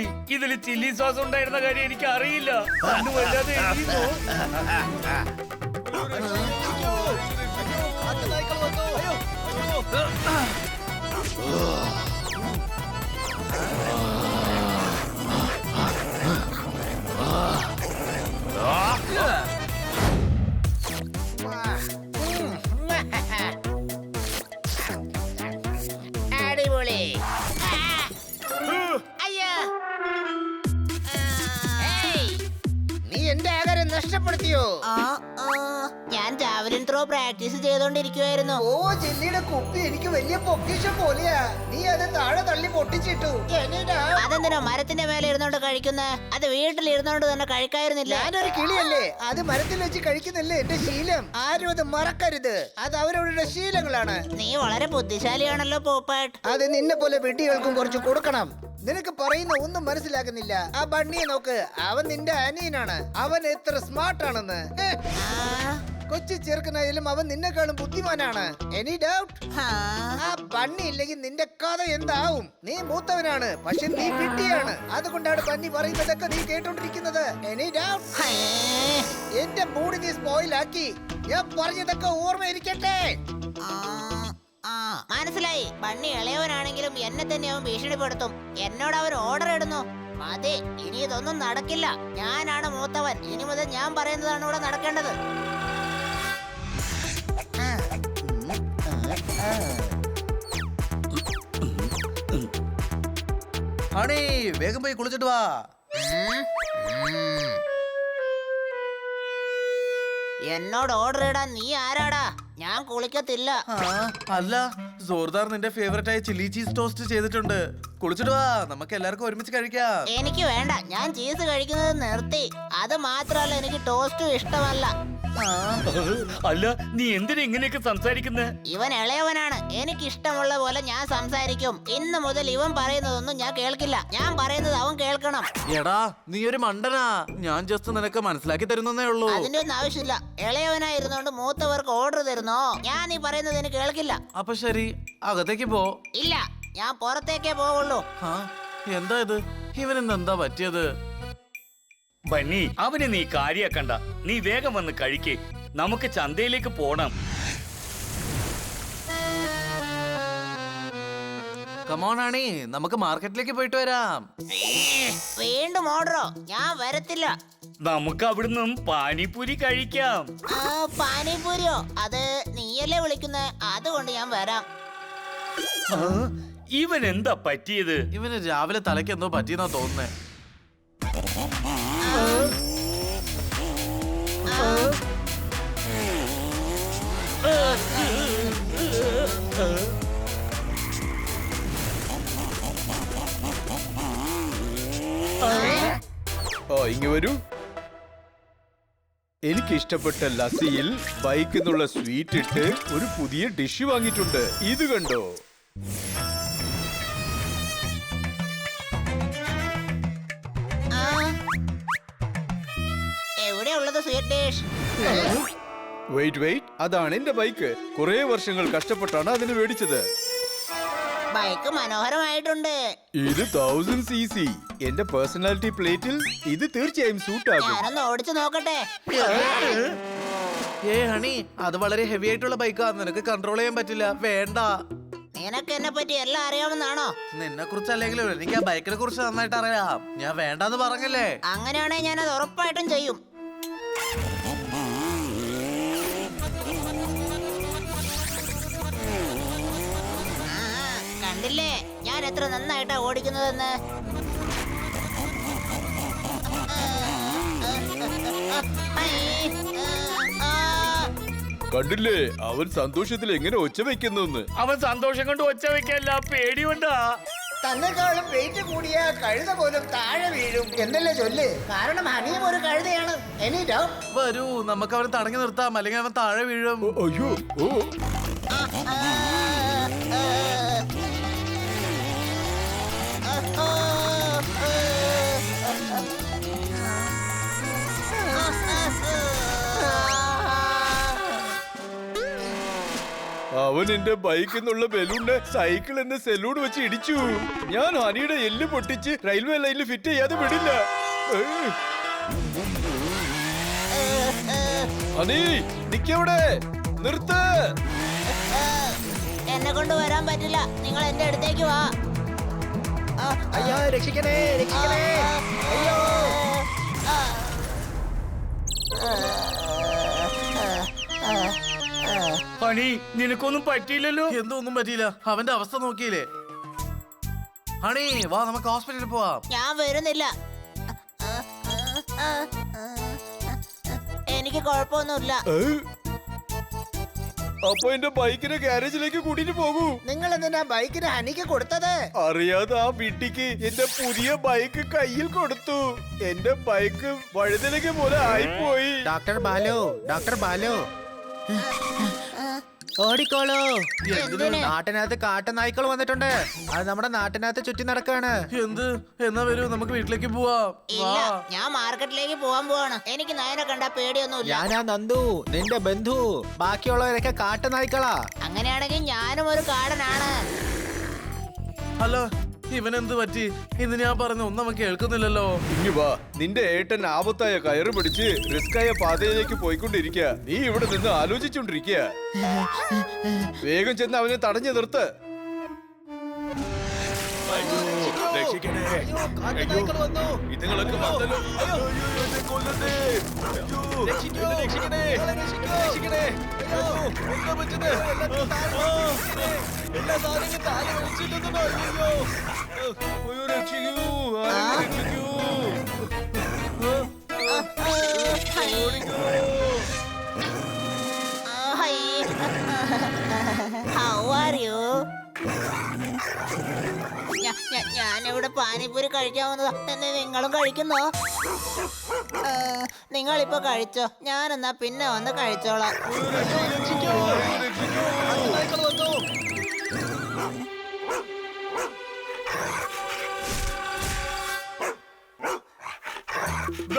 പോയി. ഇതിൽ chilli sauce ഉണ്ടായിരുന്ന കാര്യം എനിക്ക് അറിയില്ല. വല്ലാതെ എരിയുന്നു. അടിപൊളി. നീ എന്റെ ആകാരം നഷ്ടപ്പെടുത്തിയോ? ഞാൻ ജാവലിൻ ത്രോ പ്രാക്ടീസ് ചെയ്തോണ്ടിരിക്കുവായിരുന്നു. ഓ, ജെല്ലിയുടെ കുപ്പി എനിക്ക് വലിയ പൊക്കിഷം പോലെയാ. നീ അത് താഴെ തള്ളി പൊട്ടിച്ചിട്ടു. അതെന്തിനാ മരത്തിന്റെ മേലെ ഇരുന്നോണ്ട് കഴിക്കുന്ന? അത് വീട്ടിൽ ഇരുന്നോണ്ട് തന്നെ കഴിക്കായിരുന്നില്ല. ഞാനൊരു കിളിയല്ലേ, അത് മരത്തിൽ വെച്ച് കഴിക്കുന്നല്ലേ എന്റെ ശീലം. ആരും അത് മറക്കരുത്. അത് അവരവരുടെ ശീലങ്ങളാണ്. നീ വളരെ ബുദ്ധിശാലിയാണല്ലോ പോപ്പാട്ട്. അത് നിന്നെ പോലെ വെട്ടികൾക്കും കുറച്ച് കൊടുക്കണം. നിനക്ക് പറയുന്ന ഒന്നും മനസ്സിലാകുന്നില്ല. ആ ബണ്ണിയെ നോക്ക്, അവൻ നിന്റെ അനിയനാണ്. അവൻ എത്ര സ്മാർട്ട് ആണെന്ന്. കൊച്ചു ചെറുക്കനായാലും അവൻ നിന്നെക്കാളും ബുദ്ധിമാനാണ്. Any doubt? ആ ബണ്ണി ഇല്ലെങ്കിൽ നിന്റെ കഥ എന്താവും? നീ മൂത്തവനാണ്, പക്ഷെ നീ വിട്ടിയാണ്. അതുകൊണ്ടാണ് ബണ്ണി പറയുന്നതൊക്കെ നീ കേട്ടോണ്ടിരിക്കുന്നത്. Any doubt? എന്റെ മൂഡ് നീ സ്പോയിലാക്കി. ഞാൻ പറഞ്ഞതൊക്കെ ഓർമ്മയിരിക്കട്ടെ. മനസ്സിലായി. ബണ്ണി ഇളയവനാണെങ്കിലും എന്നെ തന്നെ അവൻ ഭീഷണിപ്പെടുത്തും. എന്നോട് അവൻ ഓർഡർ ഇടുന്നു. അതെ, ഇനി ഇതൊന്നും നടക്കില്ല. ഞാനാണ് മൂത്തവൻ. ഇനി മുതൽ ഞാൻ പറയുന്നതാണ് ഇവിടെ നടക്കേണ്ടത്. ഹണി, വേഗം പോയി കുളിച്ചിട്ട് വാ. എന്നോട് ഓർഡർ ഇടാൻ നീ ആരാടാ? ഞാൻ കുളിക്കത്തില്ല. അല്ല, ജോർദാർ നിന്റെ ഫേവറേറ്റ് ആയ ചില്ലി ചീസ് ടോസ്റ്റ് ചെയ്തിട്ടുണ്ട്. കുളിച്ചിട്ട് വാ, നമുക്ക് എല്ലാവർക്കും ഒരുമിച്ച് കഴിക്കാം. എനിക്ക് വേണ്ട, ഞാൻ ചീസ് കഴിക്കുന്നത് നിർത്തി. അത് മാത്രമല്ല, എനിക്ക് ടോസ്റ്റും ഇഷ്ടമല്ല. അല്ല, നീ എന്തിനാ ഇങ്ങനെയൊക്കെ സംസാരിക്കുന്നത്? ഇവൻ ഇളയവനാണ്. എനിക്ക് ഇഷ്ടമുള്ള പോലെ ഞാൻ സംസാരിക്കും. ഇന്ന് മുതൽ ഇവൻ പറയുന്നതൊന്നും ഞാൻ കേൾക്കില്ല. ഞാൻ പറയുന്നത് അവൻ കേൾക്കണം. എടാ, നീ ഒരു മണ്ടനാ. ഞാൻ ജസ്റ്റ് നിനക്ക് മനസ്സിലാക്കി തരുന്നേ ഉള്ളൂ. അതിന്റെ ഒന്നും ആവശ്യമില്ല. ഇളയവനായിരുന്നോണ്ട് മൂത്തവർക്ക് ഓർഡർ തരുന്നോ? ഞാൻ ഈ പറയുന്നത് എനിക്ക് കേൾക്കില്ല. അപ്പൊ ശരി, അകത്തേക്ക് പോ. ഇല്ല, ഞാൻ പുറത്തേക്കേ പോവുള്ളൂ. എന്താ ഇത്? ഇവനെന്താ പറ്റിയത്? ബണ്ണി, അവനെ നീ കാര്യാക്കണ്ട. നീ വേഗം വന്ന് കഴിക്കേ. നമുക്ക് ചന്തയിലേക്ക് പോണം. കമോൺ ആണി, നമുക്ക് മാർക്കറ്റിലേക്ക് പോയിട്ട് വരാം. വീണ്ടും ഓർഡറോ? ഞാൻ വരത്തില്ല. നമുക്ക് അവിടുന്ന് പാനിപൂരി കഴിക്കാം. പാനിപൂരിയോ? അത് നീയല്ലേ വിളിക്കുന്നേ? അതുകൊണ്ട് ഞാൻ വരാം. ഇവൻ എന്താ പറ്റിയത്? ഇവന് രാവിലെ തലയ്ക്ക് എന്തോ പറ്റിയെന്നാ തോന്നുന്നേ. ഇങ്ങ് വരൂ. എനിക്കിഷ്ടപ്പെട്ട ലസ്സിയിൽ ബൈക്ക് എന്നുള്ള സ്വീറ്റ് ഇട്ട് ഒരു പുതിയ ഡിഷ് വാങ്ങിയിട്ടുണ്ട്. ഇത് കണ്ടോ? എവിടെയുള്ളത് സ്വീറ്റ് ഡിഷ്? വെയിറ്റ്, അതാണ് എന്റെ ബൈക്ക്. കുറെ വർഷങ്ങൾ കഷ്ടപ്പെട്ടാണ് അതിന് മേടിച്ചത്. ബൈക്ക് മനോഹരമായിട്ടുണ്ട്. ഇത് 1000cc. എന്റെ പേഴ്സണാലിറ്റി പ്ലേറ്റിൽ ഇത് തീർച്ചയായും സൂട്ട് ആകും. ഞാനൊന്ന് ഓടിച്ചു നോക്കട്ടെ. ഹണി, അത് വളരെ ഹെവി ആയിട്ടുള്ള ബൈക്കാ. നിനക്ക് കൺട്രോൾ ചെയ്യാൻ പറ്റില്ല. വേണ്ട. നിനക്ക് എന്നെ പറ്റി എല്ലാം അറിയാമെന്നാണോ? നിന്നെ കുറിച്ച് അല്ലെങ്കിലും എനിക്ക് ആ ബൈക്കിനെ കുറിച്ച് നന്നായിട്ട് അറിയാം. ഞാൻ വേണ്ടാന്ന് പറഞ്ഞല്ലേ. അങ്ങനെയാണെങ്കിൽ ഞാനത് ഉറപ്പായിട്ടും ചെയ്യും. കണ്ടില്ലേ ഞാൻ എത്ര നന്നായിട്ടാ ഓടിക്കുന്നതെന്ന്? കണ്ടില്ലേ അവൻ സന്തോഷത്തിൽ എങ്ങനെ ഒച്ച വെക്കുന്നു? അവൻ സന്തോഷം കൊണ്ട് ഒച്ച വെക്കല്ല, പേടിയുണ്ടാ. തന്നെക്കാളും വെയിറ്റ് കൂടിയ കഴുത പോലും താഴെ വീഴും എന്നല്ലേ ചൊല്ല്. കാരണം ഹണിയും ഒരു കഴുതയാണ്. Any doubt? വരൂ, നമുക്ക് അവനെ തടഞ്ഞു നിർത്താം, അല്ലെങ്കിൽ അവൻ താഴെ വീഴും. അയ്യോ, അവൻ അവൻ എന്റെ ബൈക്കിൽ നിന്നുള്ള ബലൂണ് സൈക്കിൾ എന്ന സെലൂൺ വെച്ച് ഇടിച്ചു. ഞാൻ ഹണിയുടെ എല്ല് പൊട്ടിച്ച് റെയിൽവേ ലൈനിൽ ഫിറ്റ് ചെയ്യാതെ വിടില്ല. ഹണി നിക്കവിടെ, നിർത്ത്. എന്നെ കൊണ്ട് വരാൻ പറ്റില്ല. നിങ്ങൾ എന്റെ അടുത്തേക്ക് വാ. അയ്യോ രക്ഷിക്കണേ, രക്ഷിക്കണേ. അയ്യോ ഹണി നിനക്കൊന്നും പറ്റിയില്ലല്ലോ. എന്തൊന്നും പറ്റിയില്ല. അവന്റെ അവസ്ഥ നോക്കിയില്ലേ? ഹണി വാ, നമുക്ക് ഹോസ്പിറ്റലിൽ പോവാം. ഞാൻ വരുന്നില്ല. എനിക്ക് കുഴപ്പമൊന്നുമില്ല. അപ്പൊ എന്റെ ബൈക്കിനെ ഗാരേജിലേക്ക് കൂട്ടിട്ട് പോകൂ. നിങ്ങൾ എന്തിനാ ബൈക്കിന് ഹനിക്ക് കൊടുത്തത്? അറിയാതെ ആ വീട്ടിക്ക് എന്റെ പുതിയ ബൈക്ക് കയ്യിൽ കൊടുത്തു. എന്റെ ബൈക്ക് വഴുതലയ്ക്ക് പോലെ ആയിപ്പോയി. ഡോക്ടർ ബാലു, ഡോക്ടർ ബാലു, ഓടിക്കോളൂ. എന്തിന്? നാട്ടിനകത്ത് കാട്ടുനായ്ക്കൾ വന്നിട്ടുണ്ട്. അത് നമ്മുടെ നാട്ടിനകത്ത് ചുറ്റി നടക്കാണ്. എന്ത്? എന്നാ വരൂ, നമുക്ക് വീട്ടിലേക്ക് പോവാം. ഇല്ല, ഞാൻ മാർക്കറ്റിലേക്ക് പോവാൻ പോവാണ്. എനിക്ക് നായനെ കണ്ടാ പേടിയൊന്നുമില്ല. ഞാനാ നന്ദു, നിന്റെ ബന്ധു. ബാക്കിയുള്ളവരൊക്കെ കാട്ടുനായ്ക്കളാ. അങ്ങനെയാണെങ്കിൽ ഞാനും ഒരു കാടനാണ്. അല്ല, ഇവനെന്ത് പറ്റി? ഇന്ന് ഞാൻ പറഞ്ഞ ഒന്നും അവൻ കേൾക്കുന്നില്ലല്ലോ. ഇങ്ങു വാ, നിന്റെ ഏട്ടൻ ആപത്തായ കയറ് പിടിച്ച് റിസ്കായ പാതയിലേക്ക് പോയിക്കൊണ്ടിരിക്കുക. നീ ഇവിടെ നിന്ന് ആലോചിച്ചോണ്ടിരിക്കുക. വേഗം ചെന്ന് അവനെ തടഞ്ഞു നിർത്ത്. ഇതുങ്ങളൊക്കെ വന്നല്ലോ. അയ്യോ, എന്നെ കൊല്ലണ്ടേ. അയ്യോ, എന്നെ രക്ഷിക്കണേ. രക്ഷിക്കണേ. അയ്യോ, എന്താ പറ്റുന്നേ? എല്ലാ സാധനങ്ങളും താഴെ വലിച്ചിട്ടുണ്ടോ? അയ്യോ, അയ്യോ, രക്ഷിക്കൂ. ആരെങ്കിലും രക്ഷിക്കൂ. How are you? ഞാനിവിടെ പാനിപ്പൂരി കഴിക്കാൻ വന്നതാ. എന്നെ നിങ്ങളും കഴിക്കുന്നോ? നിങ്ങളിപ്പോ കഴിച്ചോ, ഞാനെന്നാ പിന്നെ വന്ന് കഴിച്ചോളാം.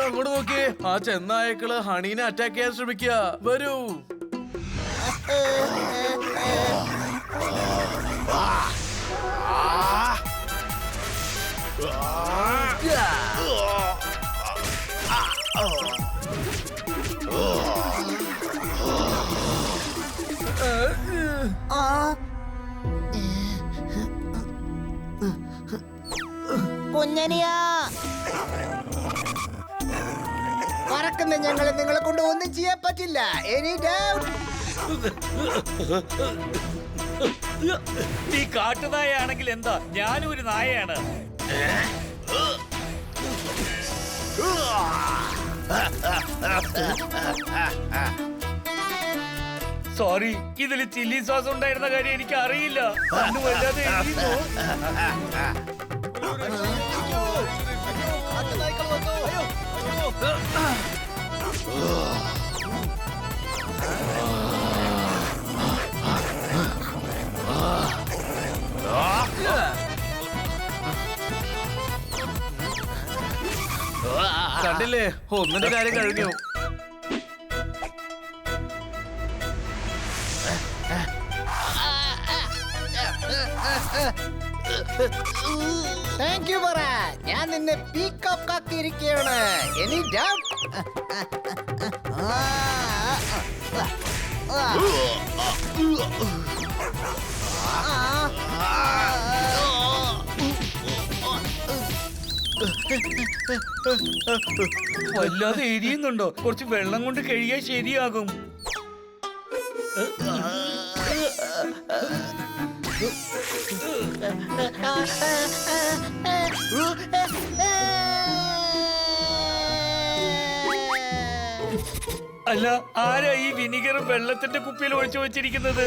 അങ്ങോട്ട് നോക്കിയേ, ആ ചെന്നായക്കള് ഹണീനെ അറ്റാക്ക് ചെയ്യാൻ ശ്രമിക്കുക. വരൂ. കുഞ്ഞനിയാ, പറക്കുന്ന ഞങ്ങളെ നിങ്ങളെ കൊണ്ട് ഒന്നും ചെയ്യാൻ പറ്റില്ല. Any doubt? നീ കാട്ടുനായാണെങ്കിൽ എന്താ, ഞാനും ഒരു നായയാണ്. സോറി, ഇതിൽ ചില്ലി സോസ് ഉണ്ടായിരുന്ന കാര്യം എനിക്ക് അറിയില്ല. അന്ന് വല്ലാതെ എരിയുന്നു. കണ്ടില്ലേ, ഒന്നിന്റെ കാര്യം കഴിഞ്ഞു. താങ്ക് യു പറ. ഞാൻ നിന്നെ പീക്കോക്ക് ആക്കിയിരിക്കുകയാണ്. Any doubt? വല്ലാതെ എരിയുന്നുണ്ടോ? കുറച്ച് വെള്ളം കൊണ്ട് കഴിയാൻ ശരിയാകും. അല്ല, ആരാ ഈ വിനിഗർ വെള്ളത്തിന്റെ കുപ്പിയിൽ ഒഴിച്ചു വെച്ചിരിക്കുന്നത്?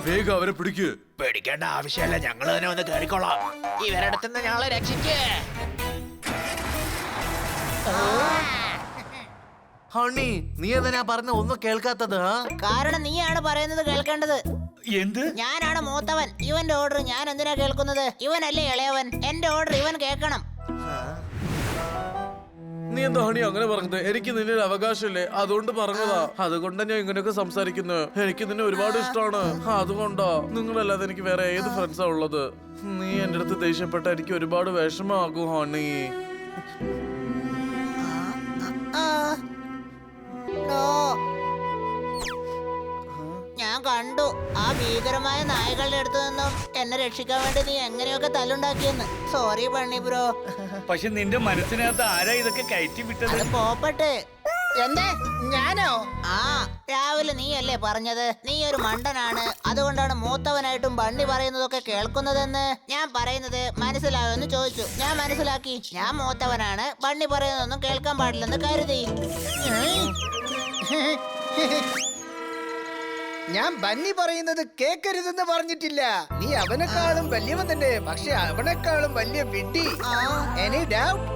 വേഗം അവരെ പിടിക്ക്. പേടിക്കേണ്ട ആവശ്യമല്ല, ഞങ്ങൾ തന്നെ വന്ന് കേറിക്കോളാം. ഇവരടുത്തുനിന്ന് ഞങ്ങളെ രക്ഷിക്കേ. ഹണി, നീ എന്താ ഞാൻ പറഞ്ഞ ഒന്നും കേൾക്കാത്തത്? കാരണം നീയാണ് പറയുന്നത് കേൾക്കേണ്ടത്. എന്ത്? ഞാനാണ് മൂത്തവൻ. ഇവന്റെ ഓർഡർ ഞാൻ എന്തിനാ കേൾക്കുന്നത്? ഇവനല്ലേ ഇളയവൻ. എന്റെ ഓർഡർ ഇവൻ കേൾക്കണം. നീ എന്താ ഹണി അങ്ങനെ പറഞ്ഞത്? എനിക്ക് നിന്നെ ഒരു അവകാശമില്ലേ, അതുകൊണ്ട് പറഞ്ഞതാ. അതുകൊണ്ടാ ഞാൻ ഇങ്ങനെയൊക്കെ സംസാരിക്കുന്നത്. എനിക്ക് നിന്നെ ഒരുപാട് ഇഷ്ടമാണ്, അതുകൊണ്ടാ. നിങ്ങളല്ലാതെ എനിക്ക് വേറെ ഏത് ഫ്രണ്ട്സാ ഉള്ളത്? നീ എന്റെ അടുത്ത് ദേഷ്യപ്പെട്ട എനിക്ക് ഒരുപാട് വിഷമാകും ഹണി. ഞാൻ കണ്ടു ആ ഭീകരമായ നായകളുടെ അടുത്ത് നിന്നും എന്നെ രക്ഷിക്കാൻ വേണ്ടി നീ എങ്ങനെയൊക്കെ തല്ലുണ്ടാക്കിയെന്ന്. Sorry bunny bro. പക്ഷെ നിന്റെ മനസ്സിനകത്ത് ആരാ ഇതൊക്കെ കയറ്റി വിട്ടത്? അത് പോപ്പട്ടെ. എന്തേ? ഞാനോ? ആ രാവിലെ നീ അല്ലേ പറഞ്ഞത് നീ ഒരു മണ്ടനാണ്, അതുകൊണ്ടാണ് മൂത്തവനായിട്ടും ബണ്ണി പറയുന്നതൊക്കെ കേൾക്കുന്നതെന്ന്. ഞാൻ പറയുന്നത് മനസ്സിലായോന്ന് ചോദിച്ചു. ഞാൻ മനസ്സിലാക്കി. ഞാൻ മൂത്തവനാണ്, ബണ്ണി പറയുന്നതൊന്നും കേൾക്കാൻ പാടില്ലെന്ന് കരുതി. ഞാൻ ബന്നി പറയുന്നത് കേക്കരുതെന്ന് പറഞ്ഞിട്ടില്ല. നീ അവനെക്കാളും വലിയവൻ തന്നെ, പക്ഷെ അവനെക്കാളും വലിയ വിഡ്ഢി. Any doubt?